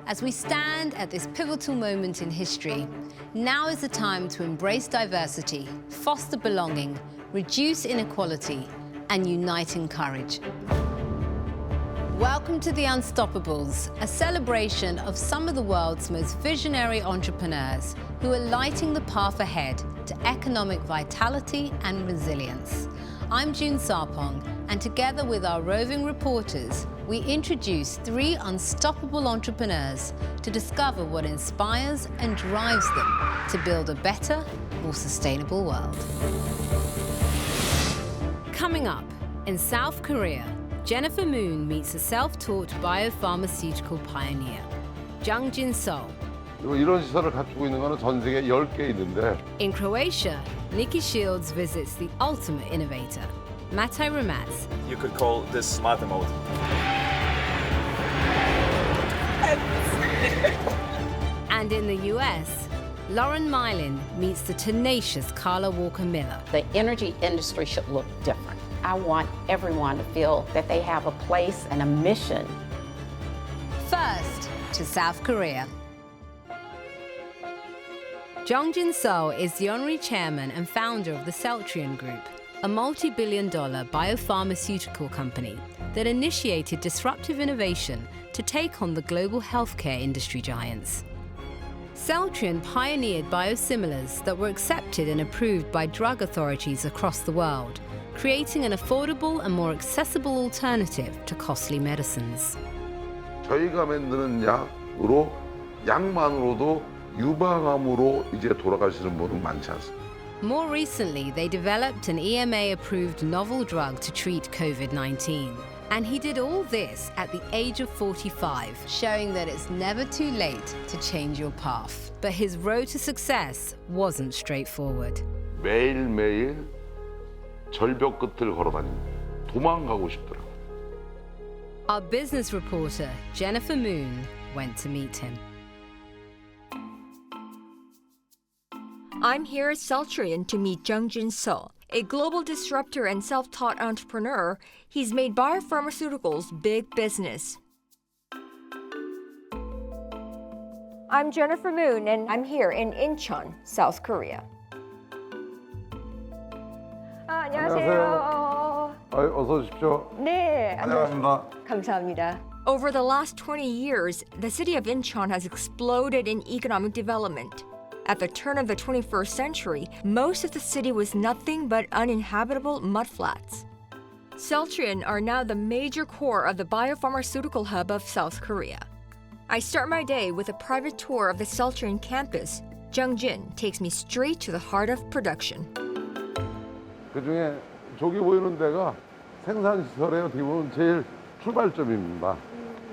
As we stand at this pivotal moment in history, now is the time to embrace diversity, foster belonging, reduce inequality, and unite in courage. Welcome to The Unstoppables, a celebration of some of the world's most visionary entrepreneurs who are lighting the path ahead to economic vitality and resilience. I'm June Sarpong, and together with our roving reporters, we introduce 3 unstoppable entrepreneurs to discover what inspires and drives them to build a better, more sustainable world. Coming up, in South Korea, Jennifer Moon meets a self-taught biopharmaceutical pioneer, JungJin SEO. 이런 시설을 갖추고 있는 거는 전 세계 10개 있는데. In Croatia, Nikki Shields visits the ultimate innovator, Matej Rimac. You could call this smarter mode. And in the US, Lauren Mylin meets the tenacious Carla Walker-Miller. The energy industry should look different. I want everyone to feel that they have a place and a mission. First, to South Korea. JungJin SEO is the honorary chairman and founder of the Celltrion Group, a multi-billion-dollar biopharmaceutical company that initiated disruptive innovation to take on the global healthcare industry giants. Celltrion pioneered biosimilars that were accepted and approved by drug authorities across the world, creating an affordable and more accessible alternative to costly medicines. 저희가 만드는 약으로 약만으로도 유방암으로 이제 돌아가시는 분은 많지 않습니다. More recently, they developed an EMA-approved novel drug to treat COVID-19. And he did all this at the age of 45, showing that it's never too late to change your path. But his road to success wasn't straightforward. 매일매일 절벽 끝을 걸어다닙니다. 도망가고 싶더라고요. Our business reporter, Jennifer Moon, went to meet him. I'm here at Celltrion to meet JungJin SEO. A global disruptor and self-taught entrepreneur, he's made biopharmaceuticals big business. I'm Jennifer Moon, and I'm here in Incheon, South Korea. 안녕하세요. 어서 오십시오. 네, 안녕하십니까. 감사합니다. Over the last 20 years, the city of Incheon has exploded in economic development. At the turn of the 21st century, most of the city was nothing but uninhabitable mudflats. Celltrion are now the major core of the biopharmaceutical hub of South Korea. I start my day with a private tour of the Celltrion campus. JungJin takes me straight to the heart of production. 그중에 저기 보이는 데가 생산시설의 어떻게 보면 제일 출발점입니다.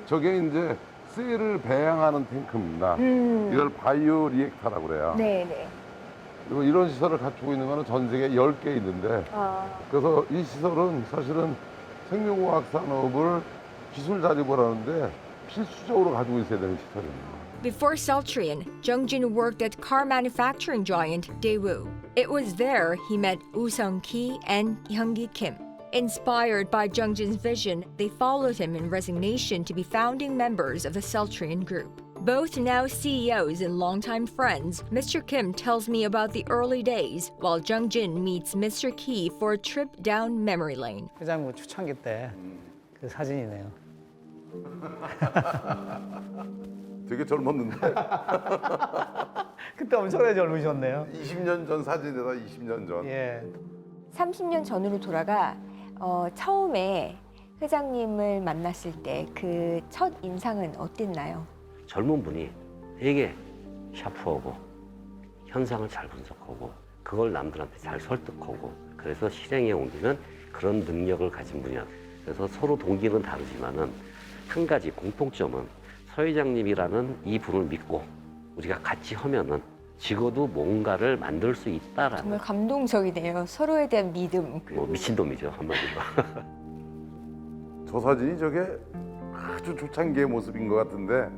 저게 이제 셀을 배양하는 탱크입니다. 이걸 바이오 리액터라고 그래요. 네네. 그리고 이런 시설을 갖추고 있는 거는 전 세계 10개 있는데 그래서 이 시설은 사실은 생명과학 산업을 기술 자립을 하는데 필수적으로 가지고 있어야 되는 시설입니다. Before Celltrion, JungJin worked at car manufacturing giant Daewoo. It was there he met Woo Sung-ki and Hyung-gi Kim. Inspired by JungJin's vision, they followed him in resignation to be founding members of the Celltrion Group. Both now CEOs and longtime friends, Mr. Kim tells me about the early days, while JungJin meets Mr. Ki for a trip down memory lane. 회장님 초창기 때 그 사진이네요. 되게 젊었는데 그때 엄청나게 젊으셨네요. 20년 전 사진이다. 20년 전. 예. 30년 전으로 돌아가 처음에 회장님을 만났을 때 그 첫 인상은 어땠나요? 젊은 분이 되게 샤프하고 현상을 잘 분석하고 그걸 남들한테 잘 설득하고 그래서 실행에 옮기는 그런 능력을 가진 분이야. 그래서 서로 동기는 다르지만은 한 가지 공통점은 서 회장님이라는 이 분을 믿고 우리가 같이 하면은 지고도 뭔가를 만들 수 있다라는. 정말 감동적이네요. 서로에 대한 믿음. 뭐 미친놈이죠 한마디로. 저 사진이 저게 아주 초창기의 모습인 것 같은데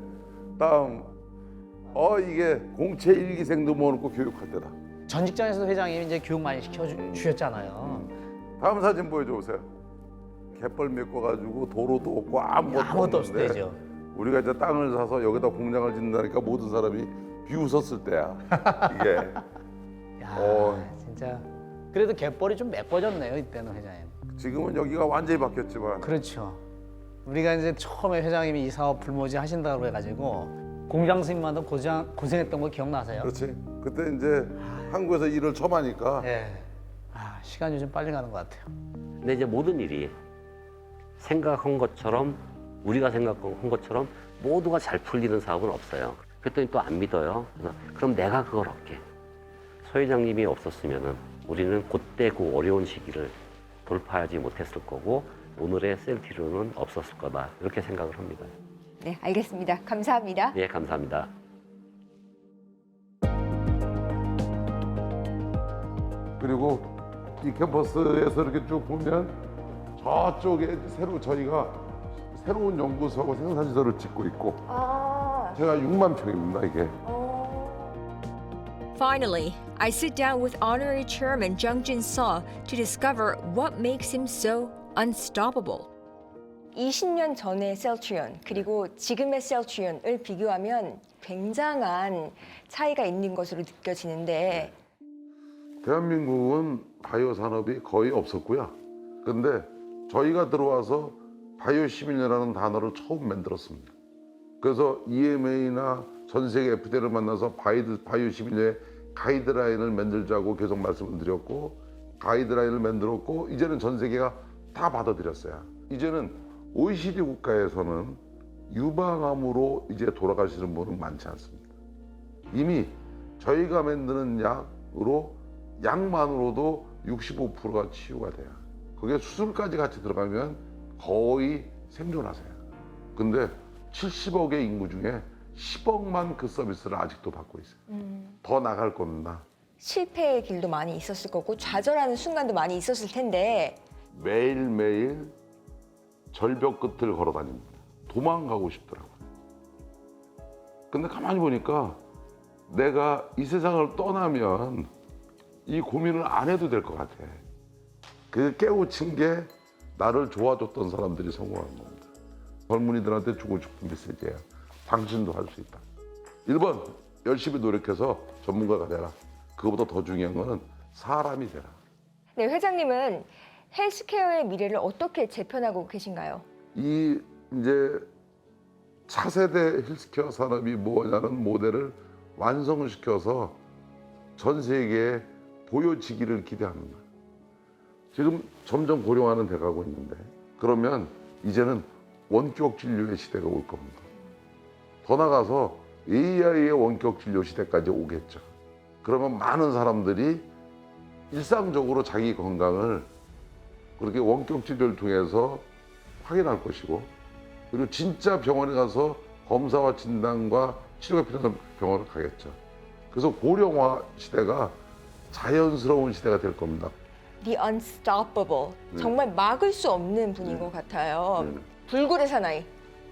다음 이게 공채 일기생도 모아놓고 교육할 때다. 전 직장에서도 회장님이 이제 교육 많이 시켜주셨잖아요. 다음 사진 보여줘 보세요. 갯벌 메꿔가지고 도로도 없고 아무것도 없을 없는데 때죠. 우리가 이제 땅을 사서 여기다 공장을 짓는다니까 모든 사람이 비웃었을 때야. 이게. 야, 진짜. 그래도 갯벌이 좀 메꿔졌네요, 이때는 회장님. 지금은 여기가 완전히 바뀌었지만. 그렇죠. 우리가 이제 처음에 회장님이 이 사업 불모지 하신다고 해가지고 공장 수임만도 고생했던 거 기억나세요? 그렇지. 그때 이제 한국에서 일을 처음 하니까. 예. 시간이 좀 빨리 가는 것 같아요. 근데 이제 모든 일이 생각한 것처럼 우리가 생각한 것처럼 모두가 잘 풀리는 사업은 없어요. 그랬더니 또 안 믿어요. 그래서 그럼 내가 그걸 할게. 서 회장님이 없었으면은 우리는 그때 그 어려운 시기를 돌파하지 못했을 거고 오늘의 셀티로는 없었을 거다. 이렇게 생각을 합니다. 네, 알겠습니다. 감사합니다. 예, 감사합니다. 그리고 이 캠퍼스에서 이렇게 쭉 보면 저쪽에 저희가 새로운 연구소하고 생산시설을 짓고 있고 제가 6만 평입니다, 이게. Finally, I sit down with Honorary Chairman JungJin SEO to discover what makes him so unstoppable. 20년 전의 셀트리온 그리고 지금의 셀트리온을 비교하면 굉장한 차이가 있는 것으로 느껴지는데 대한민국은 바이오 산업이 거의 없었고요. 근데 저희가 들어와서 바이오 11년이라는 단어를 처음 만들었습니다. 그래서 EMA나 전 세계 FDA를 만나서 바이오 11년의 가이드라인을 만들자고 계속 말씀을 드렸고 가이드라인을 만들었고 이제는 전 세계가 다 받아들였어요. 이제는 OECD 국가에서는 유방암으로 이제 돌아가시는 분은 많지 않습니다. 이미 저희가 만드는 약으로 약만으로도 65%가 치유가 돼요. 그게 수술까지 같이 들어가면 거의 생존하세요. 근데 70억의 인구 중에 10억만 그 서비스를 아직도 받고 있어요. 더 나갈 겁니다. 실패의 길도 많이 있었을 거고 좌절하는 순간도 많이 있었을 텐데 매일매일 절벽 끝을 걸어 다닙니다. 도망가고 싶더라고요. 근데 가만히 보니까 내가 이 세상을 떠나면 이 고민을 안 해도 될 것 같아. 그 깨우친 게 나를 도와줬던 사람들이 성공한 겁니다. 젊은이들한테 주고 싶은 메시지예요. 당신도 할 수 있다. 1번, 열심히 노력해서 전문가가 되라. 그거보다 더 중요한 거는 사람이 되라. 네, 회장님은 헬스케어의 미래를 어떻게 재편하고 계신가요? 이 이제 차세대 헬스케어 산업이 뭐냐는 모델을 완성시켜서 전 세계에 보여지기를 기대합니다. 지금 점점 고령화는 돼가고 있는데 그러면 이제는 원격 진료의 시대가 올 겁니다. 더 나가서 AI의 원격 진료 시대까지 오겠죠. 그러면 많은 사람들이 일상적으로 자기 건강을 그렇게 원격 진료를 통해서 확인할 것이고 그리고 진짜 병원에 가서 검사와 진단과 치료가 필요한 병원을 가겠죠. 그래서 고령화 시대가 자연스러운 시대가 될 겁니다. The unstoppable. 정말 막을 수 없는 분인 것 같아요. 불굴의 사나이.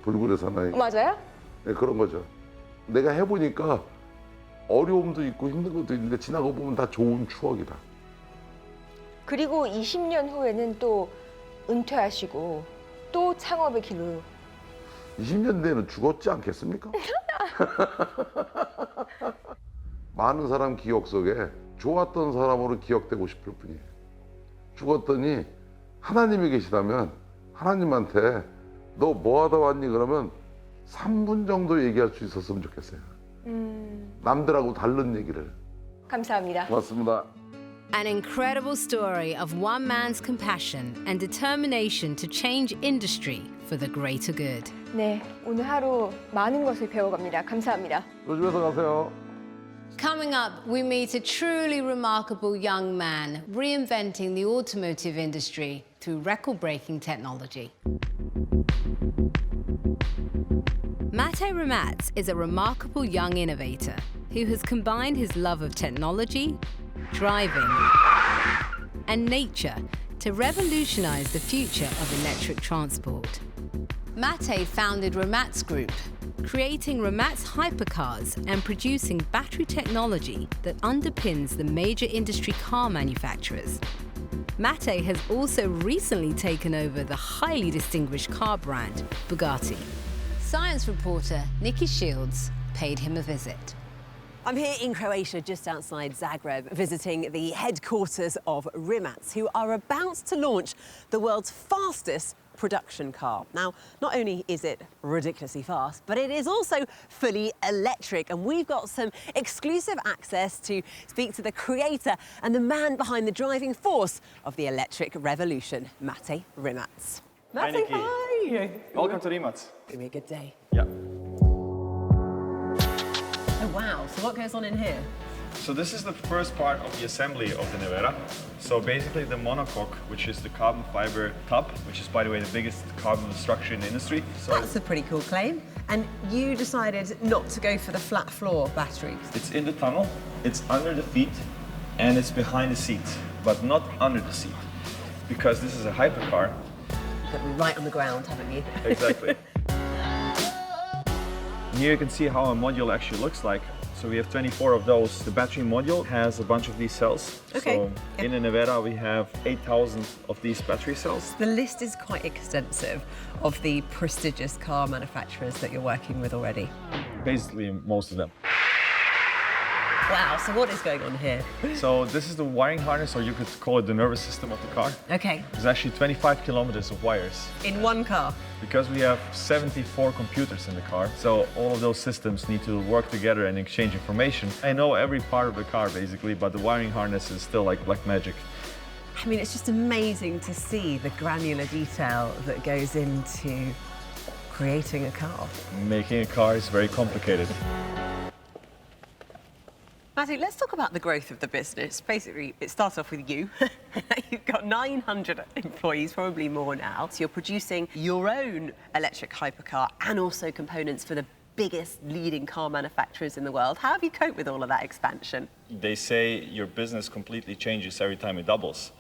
불굴의 사나이. 맞아요? 네, 그런 거죠. 내가 해보니까 어려움도 있고 힘든 것도 있는데 지나고 보면 다 좋은 추억이다. 그리고 20년 후에는 또 은퇴하시고 또 창업의 길로 20년 뒤에는 죽었지 않겠습니까? 많은 사람 기억 속에 좋았던 사람으로 기억되고 싶을 뿐이에요. 죽었더니 하나님이 계시다면 하나님한테 너 뭐 하다 왔니? 그러면 3분 정도 얘기할 수 있었으면 좋겠어요. 남들하고 다른 얘기를. 감사합니다. 고맙습니다. An incredible story of one man's compassion and determination to change industry for the greater good. 네, 오늘 하루 많은 것을 배워갑니다. 감사합니다. 조심해서 가세요. Coming up, we meet a truly remarkable young man reinventing the automotive industry through record-breaking technology. Mate Rimac is a remarkable young innovator who has combined his love of technology, driving, and nature to revolutionize the future of electric transport. Mate founded Rimac Group, creating Rimac hypercars and producing battery technology that underpins the major industry car manufacturers. Mate has also recently taken over the highly distinguished car brand Bugatti. science reporter Nikki Shields paid him a visit. I'm here in Croatia, just outside Zagreb, visiting the headquarters of Rimac, who are about to launch the world's fastest production car. Now, not only is it ridiculously fast, but it is also fully electric. And we've got some exclusive access to speak to the creator and the man behind the driving force of the electric revolution, Mate Rimac. Hi, Mate, Nikki. hi! Welcome to Rimac. Give me a good day. Yeah. Oh, wow. So what goes on in here? So this is the first part of the assembly of the Nevera. So basically the monocoque, which is the carbon fiber top, which is, by the way, the biggest carbon structure in the industry. So That's a pretty cool claim. And you decided not to go for the flat floor batteries. it's in the tunnel, it's under the feet, and it's behind the seat, but not under the seat. Because this is a hypercar. You've got to be right on the ground, haven't you? Exactly. Here you can see how a module actually looks like. So we have 24 of those. The battery module has a bunch of these cells. Okay. So in the Nevera we have 8,000 of these battery cells. The list is quite extensive of the prestigious car manufacturers that you're working with already. Basically most of them. Wow, so what is going on here? So this is the wiring harness, or you could call it the nervous system of the car. Okay, There's actually 25 kilometers of wires. in one car. Because we have 74 computers in the car, so all of those systems need to work together and exchange information. I know every part of the car basically, but the wiring harness is still like black magic. I mean, it's just amazing to see the granular detail that goes into creating a car. Making a car is very complicated. Matty, let's talk about the growth of the business. Basically, it starts off with you. You've got 900 employees, probably more now. So you're producing your own electric hypercar and also components for the biggest leading car manufacturers in the world. How have you coped with all of that expansion? They say your business completely changes every time it doubles.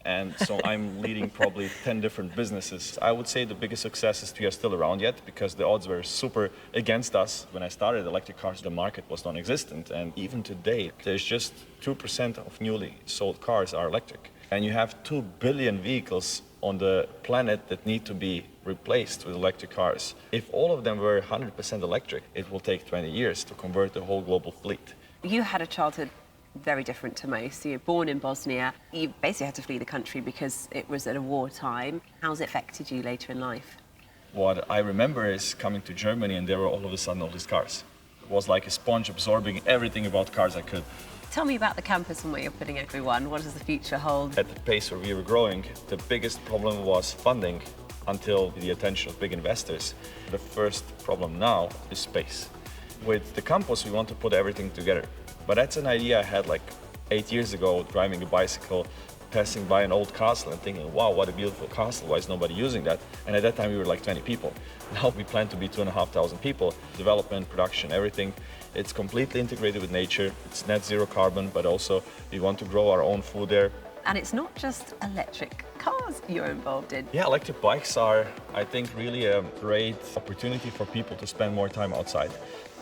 And so I'm leading probably 10 different businesses. I would say the biggest success is we are still around yet because the odds were super against us. When I started electric cars, the market was non-existent. And even today, there's just 2% of newly sold cars are electric. And you have 2 billion vehicles on the planet that need to be replaced with electric cars. If all of them were 100% electric, it will take 20 years to convert the whole global fleet. You had a childhood very different to most. You're born in Bosnia. You basically had to flee the country because it was at a wartime. How's it affected you later in life? What I remember is coming to Germany and there were all of a sudden all these cars. It was like a sponge absorbing everything about cars I could. Tell me about the campus and where you're putting everyone. What does the future hold? At the pace where we were growing, the biggest problem was funding until the attention of big investors. The first problem now is space. With the campus, we want to put everything together. But that's an idea I had like 8 years ago, driving a bicycle, passing by an old castle and thinking, wow, what a beautiful castle, why is nobody using that? And at that time we were like 20 people. Now we plan to be 2,500 people. Development, production, everything. It's completely integrated with nature. It's net zero carbon, but also we want to grow our own food there. And it's not just electric cars you're involved in. Yeah, electric bikes are, I think, really a great opportunity for people to spend more time outside.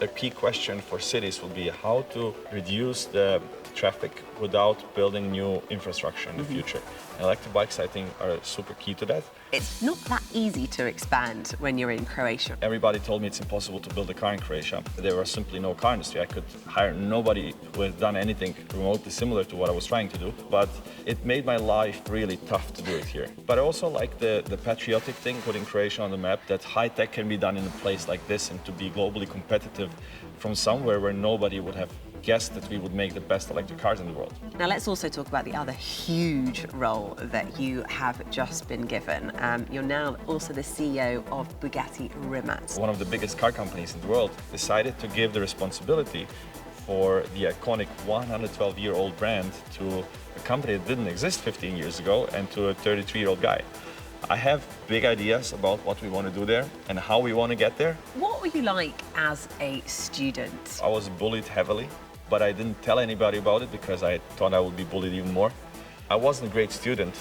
A key question for cities will be how to reduce the traffic without building new infrastructure in the future. And electric bikes, I think, are super key to that. It's not that easy to expand when you're in Croatia. Everybody told me it's impossible to build a car in Croatia. There was simply no car industry. I could hire nobody who had done anything remotely similar to what I was trying to do. But it made my life really tough to do it here. But I also like the patriotic thing, putting Croatia on the map, that high tech can be done in a place like this and to be globally competitive from somewhere where nobody would have guessed that we would make the best electric cars in the world. Now let's also talk about the other huge role that you have just been given. You're now also the CEO of Bugatti Rimac. One of the biggest car companies in the world decided to give the responsibility for the iconic 112-year-old brand to a company that didn't exist 15 years ago and to a 33-year-old guy. I have big ideas about what we want to do there and how we want to get there. What were you like as a student? I was bullied heavily, but I didn't tell anybody about it because I thought I would be bullied even more. I wasn't a great student,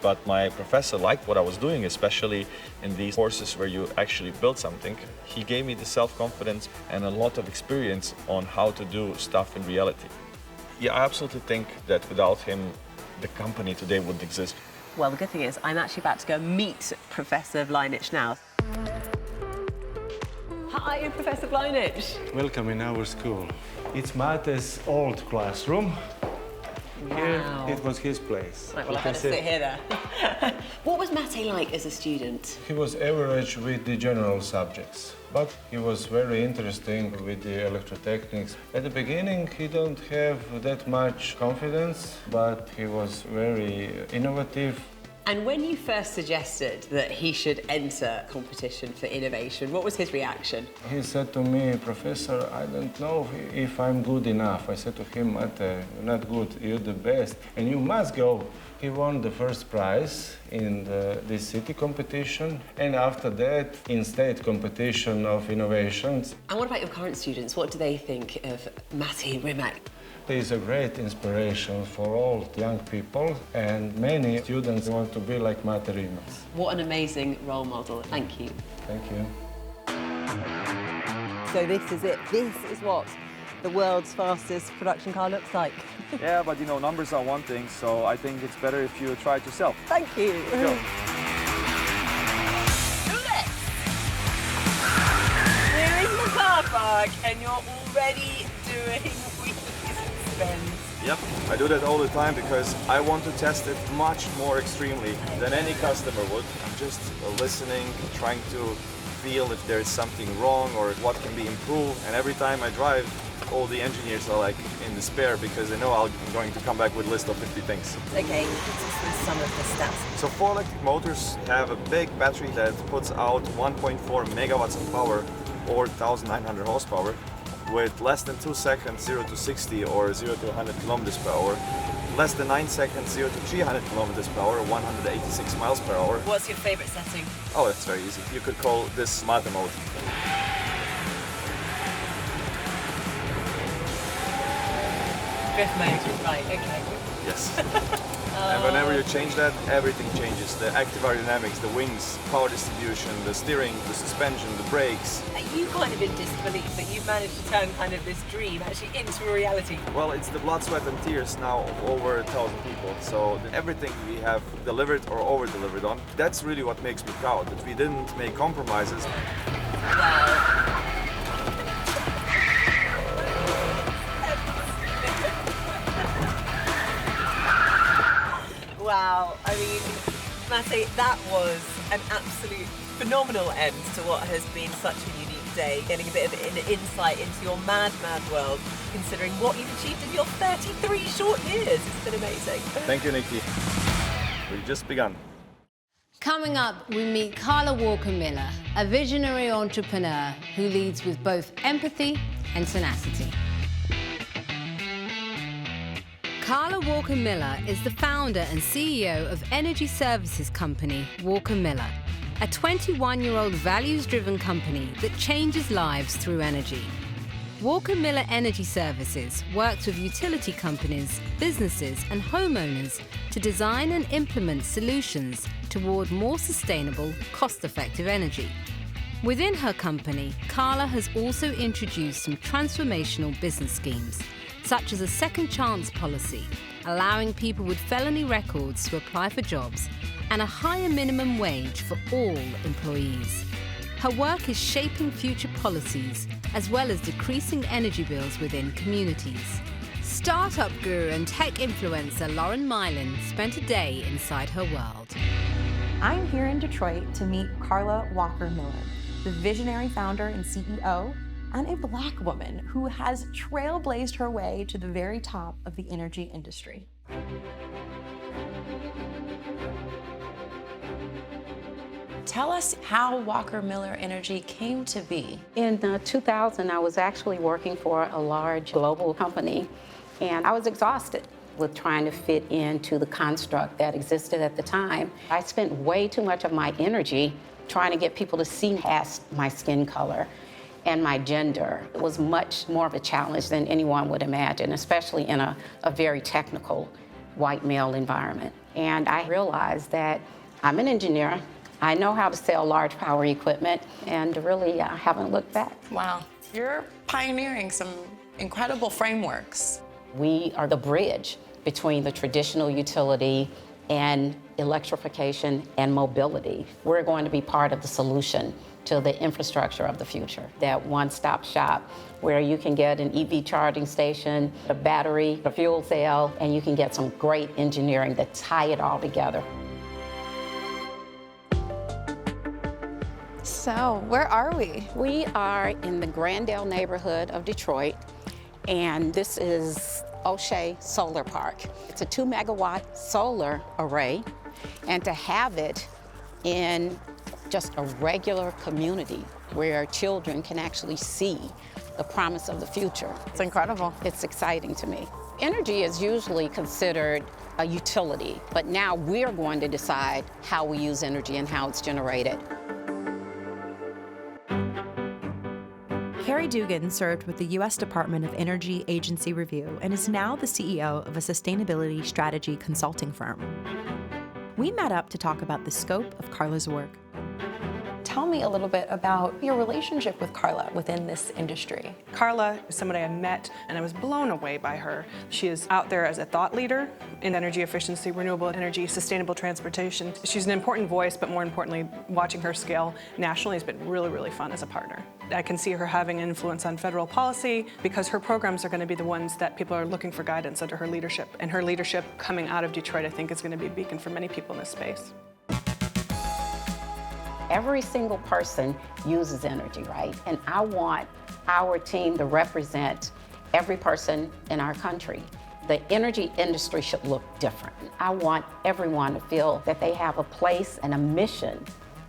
but my professor liked what I was doing, especially in these courses where you actually build something. He gave me the self-confidence and a lot of experience on how to do stuff in reality. Yeah, I absolutely think that without him, the company today wouldn't exist. Well, the good thing is I'm actually about to go meet Professor Vlajnic now. Hi, Professor Blynich. Welcome in our school. It's Mate's old classroom. Here, it was his place. Right, well, I had to sit here there. What was Mate like as a student? He was average with the general subjects, but he was very interesting with the electrotechnics. At the beginning, he don't have that much confidence, but he was very innovative. And when you first suggested that he should enter competition for innovation, what was his reaction? He said to me, Professor, I don't know if I'm good enough. I said to him, Mate, you're not good, you're the best, and you must go. He won the first prize in this city competition, and after that, in state competition of innovations. And what about your current students? What do they think of Mate Rimac? He is a great inspiration for all young people, and many students want to be like Mate Rimac. What an amazing role model. Thank you. Thank you. So this is it. This is what the world's fastest production car looks like. Yeah, but you know, numbers are one thing, so I think it's better if you try it yourself. Thank you. Go. We're in the car park and you're already doing Yep, I do that all the time because I want to test it much more extremely than any customer would. I'm just listening, trying to feel if there's something wrong or what can be improved. And every time I drive, all the engineers are like in despair because they know I'm going to come back with a list of 50 things. Okay, some of the stats. So 4 electric motors have a big battery that puts out 1.4 megawatts of power or 1,900 horsepower. With less than 2 seconds 0 to 60 or 0 to 100 kilometers per hour, less than 9 seconds 0 to 300 kilometers per hour, 186 miles per hour. What's your favorite setting? Oh, that's very easy. You could call this Mate mode. Drift mode, right, okay. Yes. And whenever you change that, everything changes. The active aerodynamics, the wings, power distribution, the steering, the suspension, the brakes. You kind of in disbelief that you've managed to turn kind of this dream actually into a reality. Well, it's the blood, sweat and tears now of over 1,000 people. So everything we have delivered or over-delivered on, that's really what makes me proud, that we didn't make compromises. Wow. Wow, I mean, Mate, that was an absolute phenomenal end to what has been such a unique day, getting a bit of an insight into your mad, mad world, considering what you've achieved in your 33 short years. It's been amazing. Thank you, Nikki. We've just begun. Coming up, we meet Carla Walker-Miller, a visionary entrepreneur who leads with both empathy and tenacity. Carla Walker-Miller is the founder and CEO of energy services company Walker-Miller, a 21-year-old values-driven company that changes lives through energy. Walker-Miller Energy Services works with utility companies, businesses and homeowners to design and implement solutions toward more sustainable, cost-effective energy. Within her company, Carla has also introduced some transformational business schemes, such as a second chance policy, allowing people with felony records to apply for jobs, and a higher minimum wage for all employees. Her work is shaping future policies, as well as decreasing energy bills within communities. Startup guru and tech influencer Lauren Mylan spent a day inside her world. I'm here in Detroit to meet Carla Walker-Miller, the visionary founder and CEO, and a Black woman who has trailblazed her way to the very top of the energy industry. Tell us how Walker-Miller Energy came to be. In 2000, I was actually working for a large global company, and I was exhausted with trying to fit into the construct that existed at the time. I spent way too much of my energy trying to get people to see past my skin color and my gender. It was much more of a challenge than anyone would imagine, especially in a very technical white male environment. And I realized that I'm an engineer. I know how to sell large power equipment, and really I haven't looked back. Wow, you're pioneering some incredible frameworks. We are the bridge between the traditional utility and electrification and mobility. We're going to be part of the solution to the infrastructure of the future. That one-stop shop where you can get an EV charging station, a battery, a fuel cell, and you can get some great engineering that tie it all together. So, where are we? We are in the Grandale neighborhood of Detroit, and this is O'Shea Solar Park. It's a 2-megawatt solar array, and to have it in just a regular community where children can actually see the promise of the future. It's incredible. It's exciting to me. Energy is usually considered a utility, but now we're going to decide how we use energy and how it's generated. Carrie Dugan served with the U.S. Department of Energy Agency Review and is now the CEO of a sustainability strategy consulting firm. We met up to talk about the scope of Carla's work. Tell me a little bit about your relationship with Carla within this industry. Carla is somebody I met, and I was blown away by her. She is out there as a thought leader in energy efficiency, renewable energy, sustainable transportation. She's an important voice, but more importantly, watching her scale nationally has been really, really fun as a partner. I can see her having influence on federal policy because her programs are going to be the ones that people are looking for guidance under her leadership. And her leadership coming out of Detroit, I think, is going to be a beacon for many people in this space. Every single person uses energy, right? And I want our team to represent every person in our country. The energy industry should look different. I want everyone to feel that they have a place and a mission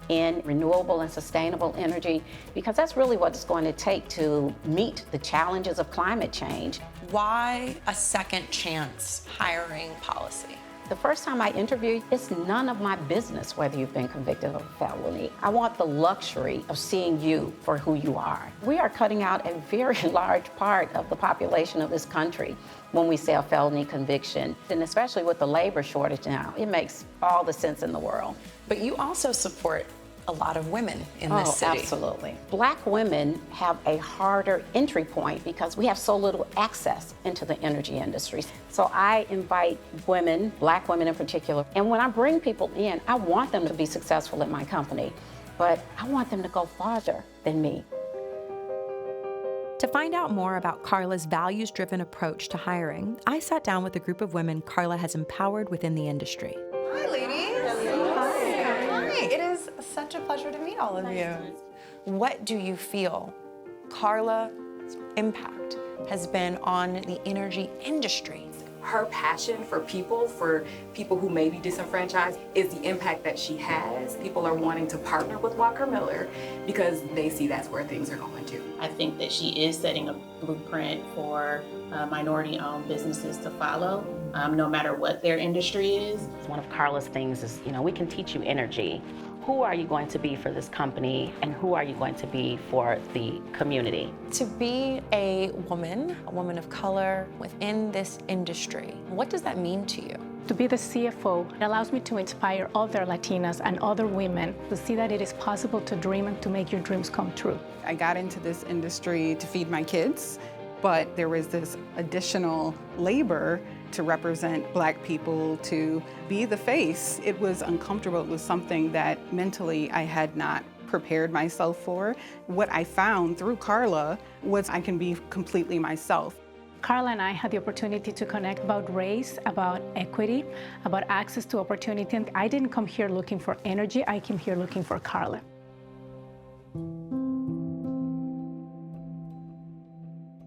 in renewable and sustainable energy, because that's really what it's going to take to meet the challenges of climate change. Why a second chance hiring policy? The first time I interviewed, it's none of my business whether you've been convicted of a felony. I want the luxury of seeing you for who you are. We are cutting out a very large part of the population of this country when we say a felony conviction. And especially with the labor shortage now, it makes all the sense in the world. But you also support a lot of women in this city. Absolutely. Black women have a harder entry point because we have so little access into the energy industry. So I invite women, Black women in particular, and when I bring people in, I want them to be successful at my company, but I want them to go farther than me. To find out more about Carla's values-driven approach to hiring, I sat down with a group of women Carla has empowered within the industry. Hi, ladies. Hi. It is such a pleasure to meet all of you. What do you feel Carla's impact has been on the energy industry? Her passion for people who may be disenfranchised, is the impact that she has. People are wanting to partner with Walker-Miller because they see that's where things are going to. I think that she is setting a blueprint for minority-owned businesses to follow, no matter what their industry is. One of Carla's things is, we can teach you energy. Who are you going to be for this company, and who are you going to be for the community? To be a woman of color within this industry, what does that mean to you? To be the CFO, it allows me to inspire other Latinas and other women to see that it is possible to dream and to make your dreams come true. I got into this industry to feed my kids, but there was this additional labor to represent Black people, to be the face. It was uncomfortable. It was something that mentally I had not prepared myself for. What I found through Carla was I can be completely myself. Carla and I had the opportunity to connect about race, about equity, about access to opportunity. And I didn't come here looking for energy, I came here looking for Carla.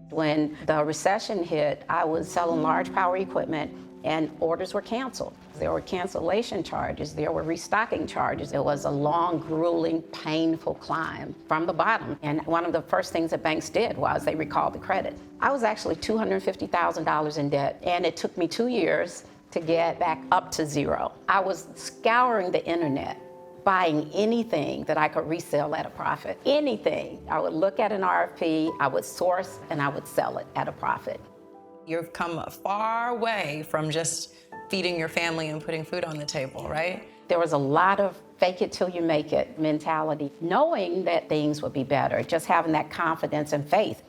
When the recession hit, I was selling large power equipment and orders were canceled. There were cancellation charges, there were restocking charges. It was a long, grueling, painful climb from the bottom. And one of the first things that banks did was they recalled the credit. I was actually $250,000 in debt, and it took me 2 years to get back up to zero. I was scouring the internet, buying anything that I could resell at a profit. Anything. I would look at an RFP, I would source, and I would sell it at a profit. You've come a far way from just feeding your family and putting food on the table, right? There was a lot of fake it till you make it mentality, knowing that things would be better, just having that confidence and faith.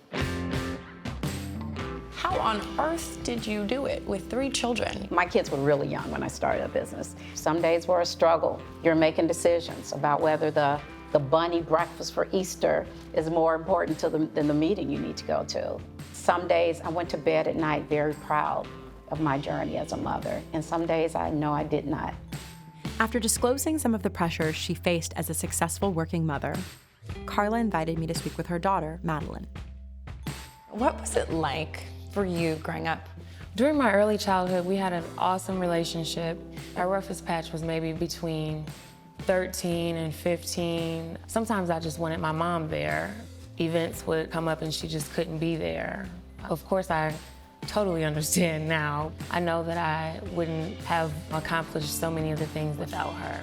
How on earth did you do it with 3 children? My kids were really young when I started a business. Some days were a struggle. You're making decisions about whether the the bunny breakfast for Easter is more important to them than the meeting you need to go to. Some days I went to bed at night very proud of my journey as a mother, and some days I know I did not. After disclosing some of the pressures she faced as a successful working mother, Carla invited me to speak with her daughter, Madeline. What was it like for you growing up? During my early childhood, we had an awesome relationship. Our roughest patch was maybe between 13 and 15. Sometimes I just wanted my mom there. Events would come up and she just couldn't be there. Of course, I totally understand now. I know that I wouldn't have accomplished so many of the things without her.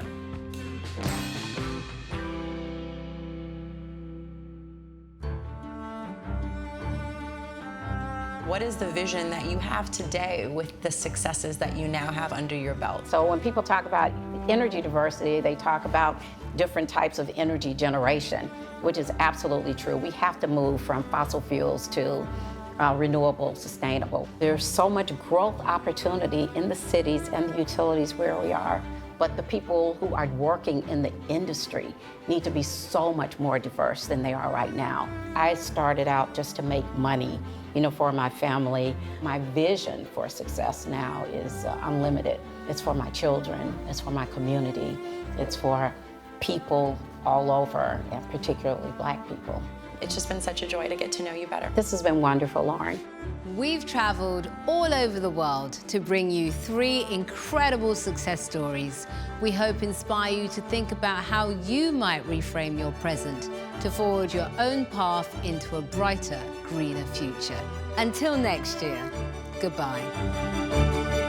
What is the vision that you have today with the successes that you now have under your belt? So when people talk about energy diversity, they talk about different types of energy generation, which is absolutely true. We have to move from fossil fuels to renewable, sustainable. There's so much growth opportunity in the cities and the utilities where we are, but the people who are working in the industry need to be so much more diverse than they are right now. I started out just to make money, for my family. My vision for success now is unlimited. It's for my children, it's for my community, it's for people all over, and particularly Black people. It's just been such a joy to get to know you better. This has been wonderful, Lauren. We've traveled all over the world to bring you 3 incredible success stories. We hope inspire you to think about how you might reframe your present to forward your own path into a brighter, greener future. Until next year, goodbye.